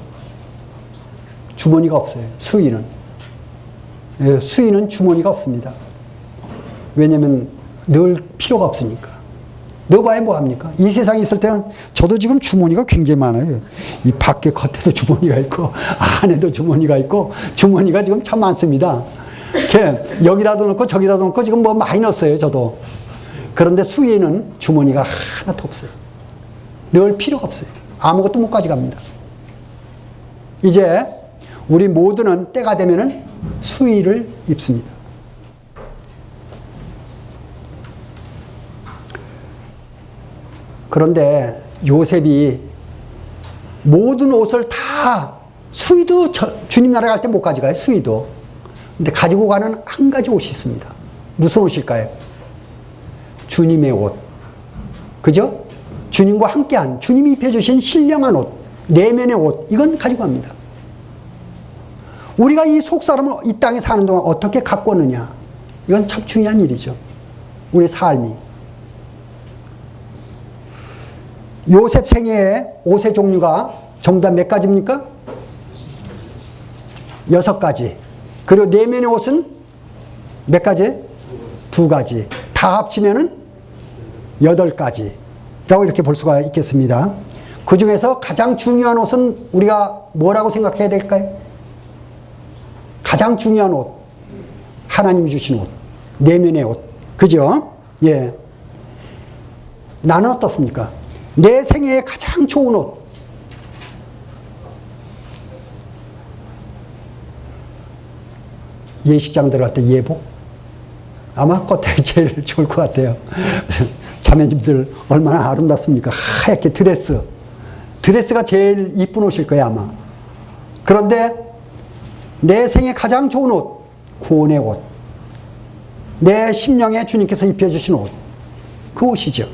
주머니가 없어요. 수의는. 수의는 주머니가 없습니다. 왜냐면 넣을 필요가 없으니까. 넣어봐야 뭐합니까? 이 세상에 있을 때는 저도 지금 주머니가 굉장히 많아요. 이 밖에 겉에도 주머니가 있고 안에도 주머니가 있고 주머니가 지금 참 많습니다. 여기다도 넣고 저기다도 넣고 지금 뭐 많이 넣었어요, 저도. 그런데 수의는 주머니가 하나도 없어요. 넣을 필요가 없어요. 아무것도 못 가져갑니다. 이제 우리 모두는 때가 되면은 수의를 입습니다. 그런데 요셉이 모든 옷을 다, 수의도 주님 나라 갈 때 못 가져가요, 수의도. 근데 가지고 가는 한 가지 옷이 있습니다. 무슨 옷일까요? 주님의 옷. 그죠? 주님과 함께한, 주님이 입혀주신 신령한 옷, 내면의 옷, 이건 가지고 갑니다. 우리가 이 속사람을 이 땅에 사는 동안 어떻게 갖고 오느냐, 이건 참 중요한 일이죠. 우리 삶이. 요셉 생애에 옷의 종류가 전부 다 몇 가지입니까? 6가지. 그리고 내면의 옷은 몇 가지? 2가지. 다 합치면은 8가지라고 이렇게 볼 수가 있겠습니다. 그 중에서 가장 중요한 옷은 우리가 뭐라고 생각해야 될까요? 가장 중요한 옷. 하나님이 주신 옷. 내면의 옷. 그죠? 예. 나는 어떻습니까? 내 생애에 가장 좋은 옷. 예식장 들어갈 때 예복? 아마 그때 제일 좋을 것 같아요. 자매님들 얼마나 아름답습니까? 하얗게 드레스. 드레스가 제일 이쁜 옷일 거예요, 아마. 그런데 내 생에 가장 좋은 옷, 구원의 옷. 내 심령에 주님께서 입혀주신 옷. 그 옷이죠.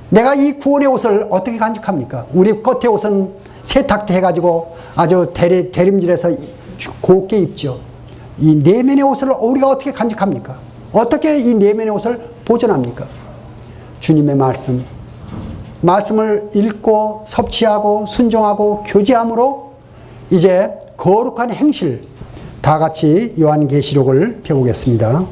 내가 이 구원의 옷을 어떻게 간직합니까? 우리 겉의 옷은 세탁도 해가지고 아주 대림질해서 곱게 입죠. 이 내면의 옷을 우리가 어떻게 간직합니까? 어떻게 이 내면의 옷을 보존합니까? 주님의 말씀. 말씀을 읽고 섭취하고 순종하고 교제함으로 이제 거룩한 행실, 다 같이 요한계시록을 펴보겠습니다.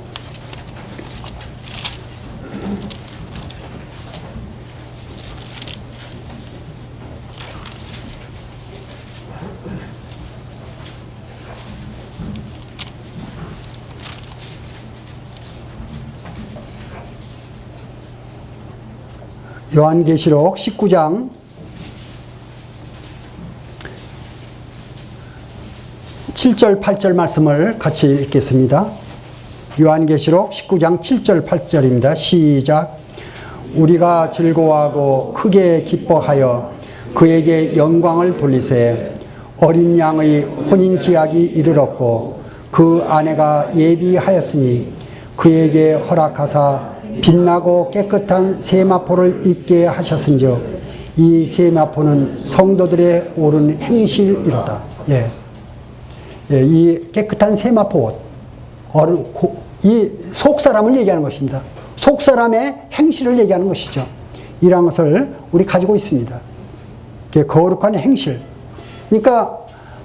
요한계시록 19장 7절 8절 말씀을 같이 읽겠습니다. 요한계시록 19장 7절 8절입니다. 시작. 우리가 즐거워하고 크게 기뻐하여 그에게 영광을 돌리세. 어린 양의 혼인 기약이 이르렀고 그 아내가 예비하였으니 그에게 허락하사 빛나고 깨끗한 세마포를 입게 하셨은즉 이 세마포는 성도들의 옳은 행실이로다. 예. 예, 이 깨끗한 세마포 옷, 이 속사람을 얘기하는 것입니다. 속사람의 행실을 얘기하는 것이죠. 이러한 것을 우리 가지고 있습니다. 거룩한 행실. 그러니까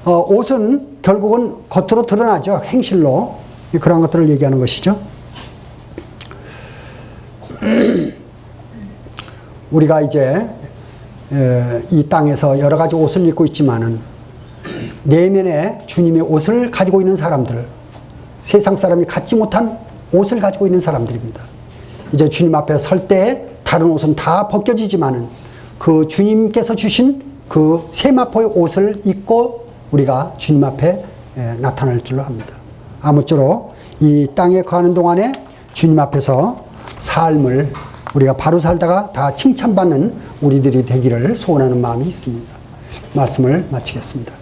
옷은 결국은 겉으로 드러나죠. 행실로. 그런 것들을 얘기하는 것이죠. 우리가 이제 이 땅에서 여러 가지 옷을 입고 있지만은 내면에 주님의 옷을 가지고 있는 사람들, 세상 사람이 갖지 못한 옷을 가지고 있는 사람들입니다. 이제 주님 앞에 설 때 다른 옷은 다 벗겨지지만은 그 주님께서 주신 그 세마포의 옷을 입고 우리가 주님 앞에 나타날 줄로 합니다. 아무쪼록 이 땅에 거하는 동안에 주님 앞에서 삶을 우리가 바로 살다가 다 칭찬받는 우리들이 되기를 소원하는 마음이 있습니다. 말씀을 마치겠습니다.